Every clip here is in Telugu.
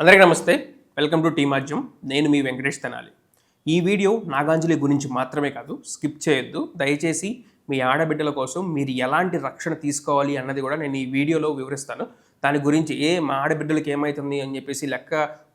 అందరికీ నమస్తే. Welcome to T Madhyam. నేను మీ వెంకటేష్ తెనాలి. ఈ వీడియో నాగాంజలి గురించి మాత్రమే కాదు, స్కిప్ చేయొద్దు. దయచేసి మీ ఆడబిడ్డల కోసం మీరు ఎలాంటి రక్షణ తీసుకోవాలి అన్నది కూడా నేను ఈ వీడియోలో వివరిస్తాను. దాని గురించి మా ఆడబిడ్డలకి ఏమవుతుంది అని చెప్పేసి లెక్క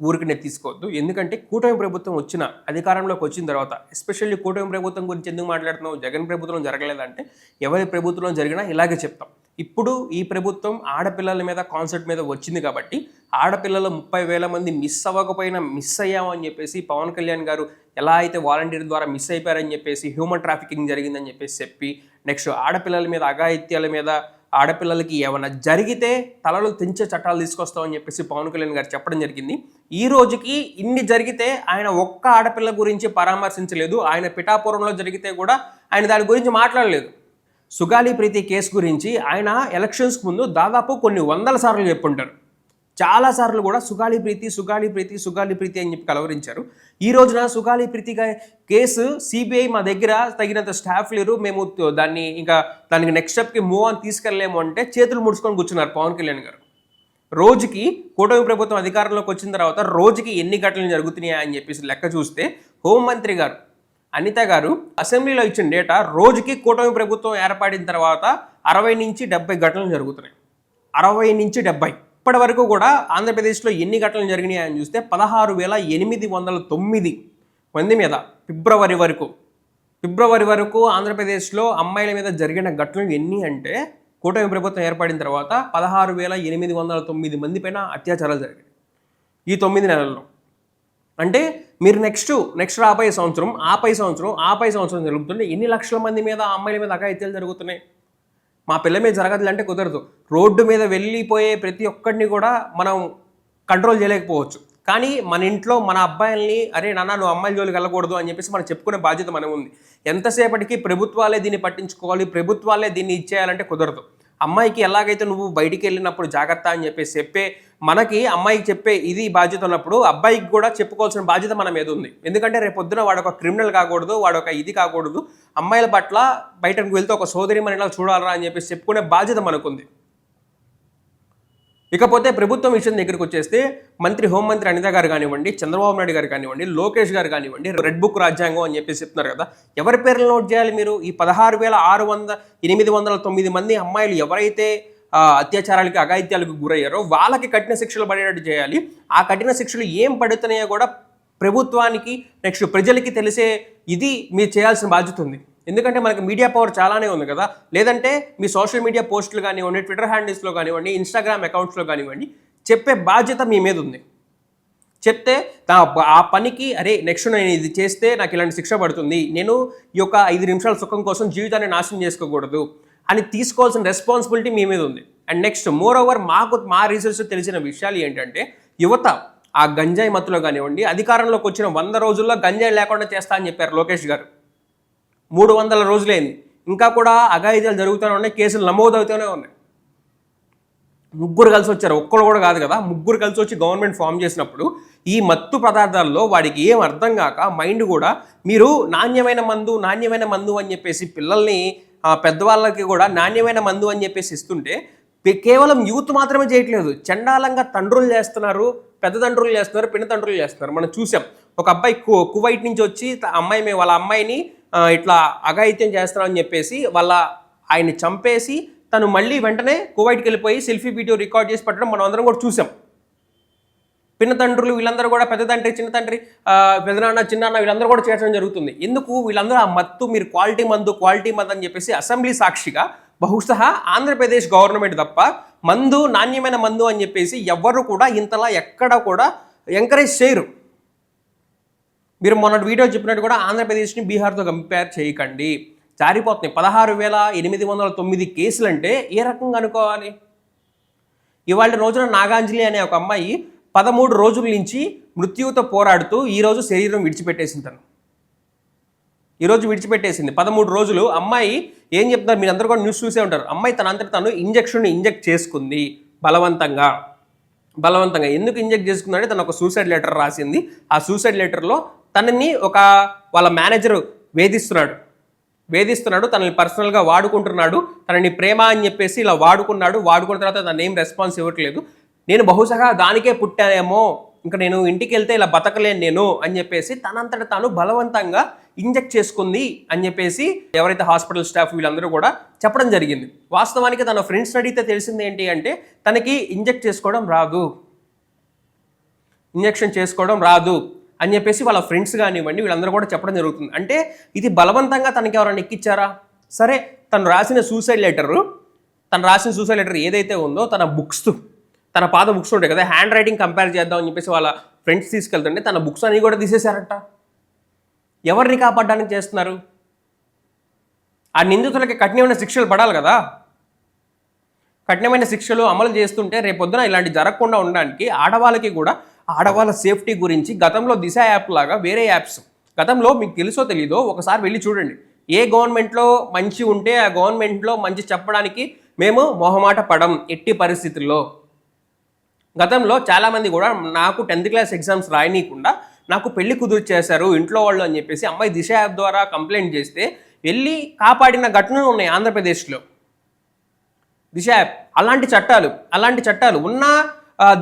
ఊరికనే తీసుకోవద్దు. ఎందుకంటే కూటమి ప్రభుత్వం అధికారంలోకి వచ్చిన తర్వాత, ఎస్పెషల్లీ కూటమి ప్రభుత్వం గురించి ఎందుకు మాట్లాడుతున్నావు, జగన్ ప్రభుత్వం జరగలేదంటే ఎవరి ప్రభుత్వం జరిగినా ఇలాగే చెప్తాం. ఇప్పుడు ఈ ప్రభుత్వం ఆడపిల్లల మీద కాన్సెప్ట్ మీద వచ్చింది కాబట్టి ఆడపిల్లలు 30,000 మంది మిస్ అవ్వకపోయినా మిస్ అయ్యామని చెప్పేసి పవన్ కళ్యాణ్ గారు ఎలా అయితే వాలంటీర్ ద్వారా మిస్ అయిపోయారని చెప్పేసి, హ్యూమన్ ట్రాఫికింగ్ జరిగిందని చెప్పి నెక్స్ట్ ఆడపిల్లల మీద అఘాయిత్యాల మీద ఆడపిల్లలకి ఏమైనా జరిగితే తలలు తెంచే చట్టాలు తీసుకొస్తామని చెప్పేసి పవన్ కళ్యాణ్ గారు చెప్పడం జరిగింది. ఈ రోజుకి ఇన్ని జరిగితే ఆయన ఒక్క ఆడపిల్ల గురించి పరామర్శించలేదు. ఆయన పిఠాపురంలో జరిగితే కూడా ఆయన దాని గురించి మాట్లాడలేదు. సుగాలి ప్రీతి కేసు గురించి ఆయన ఎలక్షన్స్కి ముందు దాదాపు కొన్ని వందల సార్లు చెప్పుంటారు. చాలాసార్లు కూడా సుగాలి ప్రీతి అని చెప్పి కలవరించారు. ఈ రోజున సుగాలి ప్రీతి కేసు సిబిఐ మా దగ్గర తగినంత స్టాఫ్ లేరు, మేము దానికి నెక్స్ట్ స్టెప్కి మూవ్ ఆన్ తీసుకెళ్ళలేము అంటే చేతులు ముడుచుకొని కూర్చున్నారు పవన్ కళ్యాణ్ గారు. రోజుకి కూటమి ప్రభుత్వం అధికారంలోకి వచ్చిన తర్వాత రోజుకి ఎన్ని ఘటనలు జరుగుతున్నాయా అని చెప్పేసి లెక్క చూస్తే హోంమంత్రి గారు అనిత గారు అసెంబ్లీలో ఇచ్చిన డేటా రోజుకి కూటమి ప్రభుత్వం ఏర్పడిన తర్వాత 60 నుంచి 70 ఘటనలు జరుగుతున్నాయి. 60 నుంచి 70. ఇప్పటి వరకు కూడా ఆంధ్రప్రదేశ్లో ఎన్ని ఘటనలు జరిగినాయి అని చూస్తే 16,809 మంది మీద ఫిబ్రవరి వరకు ఆంధ్రప్రదేశ్లో అమ్మాయిల మీద జరిగిన ఘటనలు ఎన్ని అంటే, కూటమి ప్రభుత్వం ఏర్పడిన తర్వాత 16,809 మంది పైన అత్యాచారాలు జరిగాయి ఈ 9 నెలల్లో. అంటే మీరు నెక్స్ట్ రాబోయే సంవత్సరం ఆపై సంవత్సరం జరుగుతుంటే ఎన్ని లక్షల మంది మీద అమ్మాయిల మీద అఘాయిత్యాలు జరుగుతున్నాయి. మా పిల్ల మీద జరగదు అంటే కుదరదు. రోడ్డు మీద వెళ్ళిపోయే ప్రతి ఒక్కడిని కూడా మనం కంట్రోల్ చేయలేకపోవచ్చు, కానీ మన ఇంట్లో మన అబ్బాయిల్ని అరే నాన్న నువ్వు అమ్మాయిల జోలికి వెళ్ళకూడదు అని చెప్పేసి మనం చెప్పుకునే బాధ్యత మనం ఉంది. ఎంతసేపటికి ప్రభుత్వాలే దీన్ని పట్టించుకోవాలి, ప్రభుత్వాలే దీన్ని ఇచ్చేయాలంటే కుదరదు. అమ్మాయికి ఎలాగైతే నువ్వు బయటికి వెళ్ళినప్పుడు జాగ్రత్త అని చెప్పే మనకి అమ్మాయికి చెప్పే ఇది బాధ్యత ఉన్నప్పుడు అబ్బాయికి కూడా చెప్పుకోవాల్సిన బాధ్యత మన మీద ఉంది. ఎందుకంటే రేపొద్దున వాడు ఒక క్రిమినల్ కాకూడదు, వాడు ఒక ఇది కాకూడదు, అమ్మాయిల పట్ల బయటకు వెళ్తే ఒక సోదరి మనలా చూడాలరా అని చెప్పేసి చెప్పుకునే బాధ్యత మనకుంది. ఇకపోతే ప్రభుత్వం విషయం దగ్గరికి వచ్చేస్తే మంత్రి హోంమంత్రి అనిత గారు కానివ్వండి, చంద్రబాబు నాయుడు గారు కానివ్వండి, లోకేష్ గారు కానివ్వండి, రెడ్ బుక్ రాజ్యాంగం అని చెప్పేసి చెప్తున్నారు కదా. ఎవరి పేర్లు నోట్ చేయాలి మీరు? ఈ 16,809 మంది అమ్మాయిలు ఎవరైతే అత్యాచారాలకి అఘాయిత్యాలకు గురయ్యారో వాళ్ళకి కఠిన శిక్షలు పడేటట్టు చేయాలి. ఆ కఠిన శిక్షలు ఏం పడుతున్నాయో కూడా ప్రభుత్వానికి నెక్స్ట్ ప్రజలకి తెలిసే ఇది మీరు చేయాల్సిన బాధ్యత ఉంది. ఎందుకంటే మనకి మీడియా పవర్ చాలానే ఉంది కదా. లేదంటే మీ సోషల్ మీడియా పోస్టులు కానివ్వండి, ట్విట్టర్ హ్యాండిల్స్లో కానివ్వండి, ఇన్స్టాగ్రామ్ అకౌంట్స్లో కానివ్వండి, చెప్పే బాధ్యత మీ మీద ఉంది. చెప్తే ఆ పనికి అరే నెక్స్ట్ నేను ఇది చేస్తే నాకు ఇలాంటి శిక్ష పడుతుంది, నేను ఈ యొక్క 5 నిమిషాల సుఖం కోసం జీవితాన్ని నాశనం చేసుకోకూడదు అని తీసుకోవాల్సిన రెస్పాన్సిబిలిటీ మీ మీద ఉంది. అండ్ నెక్స్ట్ మోర్ ఓవర్ మా రీసెర్చ్ తెలిసిన విషయాలు ఏంటంటే, యువత ఆ గంజాయి మత్తులో కానివ్వండి, అధికారంలోకి వచ్చిన 100 రోజుల్లో గంజాయి లేకుండా చేస్తా అని చెప్పారు లోకేష్ గారు. 300 రోజులైంది, ఇంకా కూడా అఘాయిత్యాలు జరుగుతూనే ఉన్నాయి, కేసులు నమోదవుతూనే ఉన్నాయి. ముగ్గురు కలిసి వచ్చారు, ఒక్కరు కూడా కాదు కదా, ముగ్గురు కలిసి వచ్చి గవర్నమెంట్ ఫామ్ చేసినప్పుడు ఈ మత్తు పదార్థాల్లో వాడికి ఏం అర్థం కాక మైండ్ కూడా మీరు నాణ్యమైన మందు అని చెప్పేసి పిల్లల్ని పెద్దవాళ్ళకి కూడా నాణ్యమైన మందు అని చెప్పేసి ఇస్తుంటే కేవలం యూత్ మాత్రమే చేయట్లేదు, చండాలంగా తండ్రులు చేస్తున్నారు, పెద్ద తండ్రులు చేస్తున్నారు, పిన్న తండ్రులు చేస్తున్నారు. మనం చూసాం, ఒక అబ్బాయి కువైట్ నుంచి వచ్చి వాళ్ళ అమ్మాయిని ఇట్లా అఘాయిత్యం చేస్తున్నారని చెప్పేసి ఆయన్ని చంపేసి తను మళ్ళీ వెంటనే కువైట్కి వెళ్ళిపోయి సెల్ఫీ వీడియో రికార్డ్ చేసి పెట్టడం మనం అందరం కూడా చూసాం. పిన్న తండ్రులు వీళ్ళందరూ కూడా పెద్ద తండ్రి, చిన్న తండ్రి, పెదనాన్న, చిన్నాన్న వీళ్ళందరూ కూడా చేయడం జరుగుతుంది. ఎందుకు? వీళ్ళందరూ ఆ మత్తు మీరు క్వాలిటీ మందు అని చెప్పేసి అసెంబ్లీ సాక్షిగా బహుశా ఆంధ్రప్రదేశ్ గవర్నమెంట్ తప్ప నాణ్యమైన మందు అని చెప్పేసి ఎవరు కూడా ఇంతలా ఎక్కడ కూడా ఎంకరేజ్ చేయరు. మీరు మొన్నటి వీడియో చెప్పినట్టు కూడా ఆంధ్రప్రదేశ్ని బీహార్తో కంపేర్ చేయకండి, జారిపోతున్నాయి. 16,809 కేసులు అంటే ఏ రకంగా అనుకోవాలి? ఇవాళ రోజున నాగాంజలి అనే ఒక అమ్మాయి 13 రోజుల నుంచి మృత్యువుతో పోరాడుతూ ఈరోజు శరీరం విడిచిపెట్టేసింది. ఈరోజు విడిచిపెట్టేసింది 13 రోజులు. అమ్మాయి ఏం చెప్తున్నారు, మీరు అందరూ కూడా న్యూస్ చూసే ఉంటారు. అమ్మాయి తను ఇంజెక్ట్ చేసుకుంది బలవంతంగా. ఎందుకు ఇంజెక్ట్ చేసుకుందంటే తను ఒక సూసైడ్ లెటర్ రాసింది. ఆ సూసైడ్ లెటర్లో తనని వాళ్ళ మేనేజర్ వేధిస్తున్నాడు, తనని పర్సనల్గా వాడుకుంటున్నాడు, తనని ప్రేమ అని చెప్పేసి ఇలా వాడుకున్న తర్వాత తను ఏం రెస్పాన్స్ ఇవ్వట్లేదు. నేను బహుశా దానికే పుట్టానేమో, ఇంకా నేను ఇంటికి వెళ్తే ఇలా బతకలేను నేను అని చెప్పేసి తనంతట తాను బలవంతంగా ఇంజెక్ట్ చేసుకుంది అని చెప్పేసి ఎవరైతే హాస్పిటల్ స్టాఫ్ వీళ్ళందరూ కూడా చెప్పడం జరిగింది. వాస్తవానికి తన ఫ్రెండ్స్ని అడిగితే తెలిసింది ఏంటి అంటే తనకి ఇంజెక్ట్ చేసుకోవడం రాదు, ఇంజెక్షన్ చేసుకోవడం రాదు అని చెప్పేసి వాళ్ళ ఫ్రెండ్స్ కానివ్వండి వీళ్ళందరూ కూడా చెప్పడం జరుగుతుంది. అంటే ఇది బలవంతంగా తనకి ఎవరైనా ఎక్కిచ్చారా? సరే, తను రాసిన సూసైడ్ లెటర్ ఏదైతే ఉందో తన పాత బుక్స్ ఉంటాయి కదా, హ్యాండ్ రైటింగ్ కంపేర్ చేద్దాం అని చెప్పేసి వాళ్ళ ఫ్రెండ్స్ తీసుకెళ్తుంటే తన బుక్స్ అన్ని కూడా తీసేశారట. ఎవరిని కాపాడడానికి చేస్తున్నారు? ఆ నిందితులకి కఠినమైన శిక్షలు పడాలి కదా. కఠినమైన శిక్షలు అమలు చేస్తుంటే రేపొద్దున ఇలాంటి జరగకుండా ఉండడానికి ఆడవాళ్ళకి కూడా ఆడవాళ్ళ సేఫ్టీ గురించి గతంలో దిశ యాప్ లాగా వేరే యాప్స్, గతంలో మీకు తెలుసో తెలీదో ఒకసారి వెళ్ళి చూడండి. ఏ గవర్నమెంట్లో మంచి ఉంటే ఆ గవర్నమెంట్లో మంచి చెప్పడానికి మేము మొహమాట పడం ఎట్టి పరిస్థితుల్లో. గతంలో చాలామంది కూడా నాకు 10th క్లాస్ ఎగ్జామ్స్ రాయనీయకుండా నాకు పెళ్లి కుదురు చేశారు ఇంట్లో వాళ్ళు అని చెప్పేసి అమ్మాయి దిశ యాప్ ద్వారా కంప్లైంట్ చేస్తే వెళ్ళి కాపాడిన ఘటనలు ఉన్నాయి ఆంధ్రప్రదేశ్లో. దిశ యాప్ అలాంటి చట్టాలు ఉన్న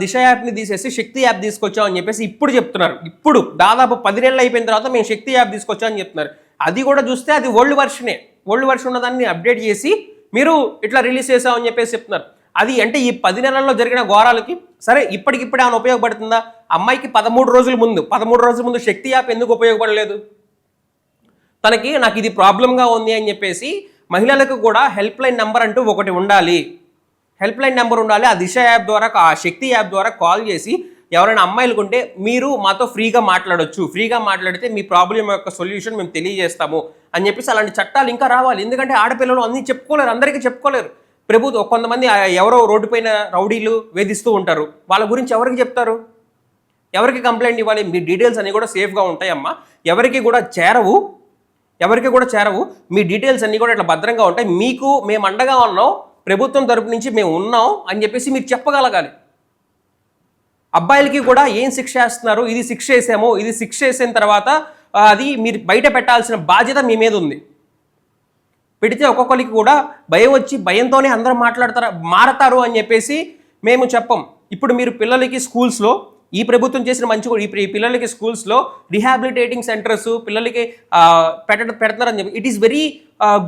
దిశ యాప్ని తీసేసి శక్తి యాప్ తీసుకొచ్చాం అని చెప్పేసి ఇప్పుడు చెప్తున్నారు. ఇప్పుడు దాదాపు 10 నెలలు అయిపోయిన తర్వాత మేము శక్తి యాప్ తీసుకొచ్చామని చెప్తున్నారు. అది కూడా చూస్తే అది ఓల్డ్ వర్షన్ ఉన్నదాన్ని అప్డేట్ చేసి మీరు ఇట్లా రిలీజ్ చేసామని చెప్పేసి చెప్తున్నారు. అది అంటే ఈ 10 నెలల్లో జరిగిన ఘోరాలకి సరే ఇప్పటికిప్పుడే ఏమైనా ఉపయోగపడుతుందా? అమ్మాయికి 13 రోజుల ముందు శక్తి యాప్ ఎందుకు ఉపయోగపడలేదు? తనకి నాకు ఇది ప్రాబ్లంగా ఉంది అని చెప్పేసి మహిళలకు కూడా హెల్ప్ లైన్ నెంబర్ అంటూ ఒకటి ఉండాలి. ఆ దిశ యాప్ ద్వారా ఆ శక్తి యాప్ ద్వారా కాల్ చేసి ఎవరైనా అమ్మాయిలు ఉంటే మీరు మాతో ఫ్రీగా మాట్లాడొచ్చు, ఫ్రీగా మాట్లాడితే మీ ప్రాబ్లం యొక్క సొల్యూషన్ మేము తెలియజేస్తాము అని చెప్పేసి అలాంటి చట్టాలు ఇంకా రావాలి. ఎందుకంటే ఆడపిల్లలు అన్నీ చెప్పుకోలేరు, అందరికీ చెప్పుకోలేరు. ప్రభుత్వం కొంతమంది ఎవరో రోడ్డు పైన రౌడీలు వేధిస్తూ ఉంటారు, వాళ్ళ గురించి ఎవరికి చెప్తారు? ఎవరికి కంప్లైంట్ ఇవ్వాలి? మీ డీటెయిల్స్ అన్నీ కూడా సేఫ్గా ఉంటాయమ్మా, ఎవరికి కూడా చేరవు. మీ డీటెయిల్స్ అన్నీ కూడా ఇట్లా భద్రంగా ఉంటాయి, మీకు మేము అండగా ఉన్నాం, ప్రభుత్వం తరపు నుంచి మేము ఉన్నాం అని చెప్పేసి మీరు చెప్పగలగాలి. అబ్బాయిలకి కూడా ఏం శిక్ష వేస్తున్నారు, ఇది శిక్ష వేసిన తర్వాత అది మీరు బయట పెట్టాల్సిన బాధ్యత మీ మీద ఉంది. పెడితే ఒక్కొక్కరికి కూడా భయం వచ్చి భయంతోనే అందరూ మారతారు అని చెప్పేసి మేము చెప్పం. ఇప్పుడు మీరు పిల్లలకి స్కూల్స్లో ఈ ప్రభుత్వం చేసిన మంచి కూడా ఈ పిల్లలకి స్కూల్స్లో రిహాబిలిటేటింగ్ సెంటర్స్ పిల్లలకి పెడుతున్నారని చెప్పి it is very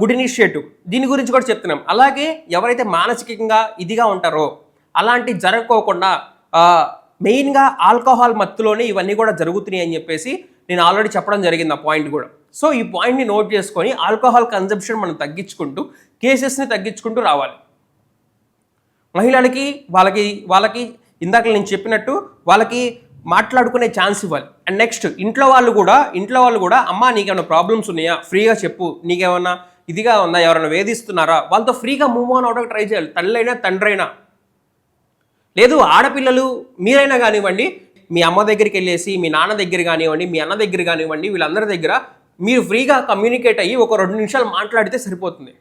good initiative. దీని గురించి కూడా చెప్తున్నాం. అలాగే ఎవరైతే మానసికంగా ఇదిగా ఉంటారో అలాంటి జరగకోకుండా మెయిన్గా ఆల్కహాల్ మత్తులోనే ఇవన్నీ కూడా జరుగుతున్నాయి అని చెప్పేసి నేను ఆల్రెడీ చెప్పడం జరిగింది ఆ పాయింట్ కూడా. సో ఈ పాయింట్ని నోట్ చేసుకొని ఆల్కహాల్ కన్జంప్షన్ మనం తగ్గించుకుంటూ కేసెస్ని తగ్గించుకుంటూ రావాలి. మహిళలకి వాళ్ళకి ఇందాక నేను చెప్పినట్టు వాళ్ళకి మాట్లాడుకునే ఛాన్స్ ఇవ్వాలి. అండ్ నెక్స్ట్ ఇంట్లో వాళ్ళు కూడా అమ్మ నీకేమైనా ప్రాబ్లమ్స్ ఉన్నాయా ఫ్రీగా చెప్పు, నీకేమన్నా ఇదిగా ఉందా, ఎవరైనా వేధిస్తున్నారా, వాళ్ళతో ఫ్రీగా మూవ్ ఆన్ అవడానికి ట్రై చేయాలి. తల్లైనా తండ్రైనా, లేదు ఆడపిల్లలు మీరైనా కానివ్వండి, మీ అమ్మ దగ్గరికి వెళ్ళేసి మీ నాన్న దగ్గర కానివ్వండి, మీ అన్న దగ్గర కానివ్వండి, వీళ్ళందరి దగ్గర మీరు ఫ్రీగా కమ్యూనికేట్ అయ్యి ఒక 2 నిమిషాలు మాట్లాడితే సరిపోతుంది.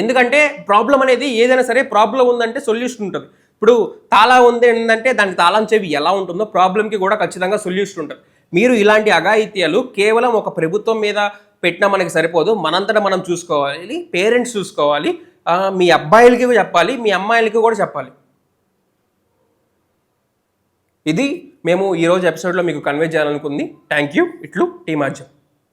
ఎందుకంటే ప్రాబ్లం అనేది ఏదైనా సరే ప్రాబ్లం ఉందంటే సొల్యూషన్ ఉంటుంది. ఇప్పుడు తాళం ఉంది ఏంటంటే దానికి తాళం చెవి ఎలా ఉంటుందో ప్రాబ్లంకి కూడా ఖచ్చితంగా సొల్యూషన్ ఉంటుంది. మీరు ఇలాంటి అఘాయిత్యాలు కేవలం ఒక ప్రభుత్వం మీద పెట్టినా మనకి సరిపోదు, మనంతటా మనం చూసుకోవాలి, పేరెంట్స్ చూసుకోవాలి, మీ అబ్బాయిలకి చెప్పాలి, మీ అమ్మాయిలకి కూడా చెప్పాలి. ఇది మేము ఈరోజు ఎపిసోడ్లో మీకు కన్వే చేయాలనుకుంది. Thank you. ఇట్లు టీమార్జం.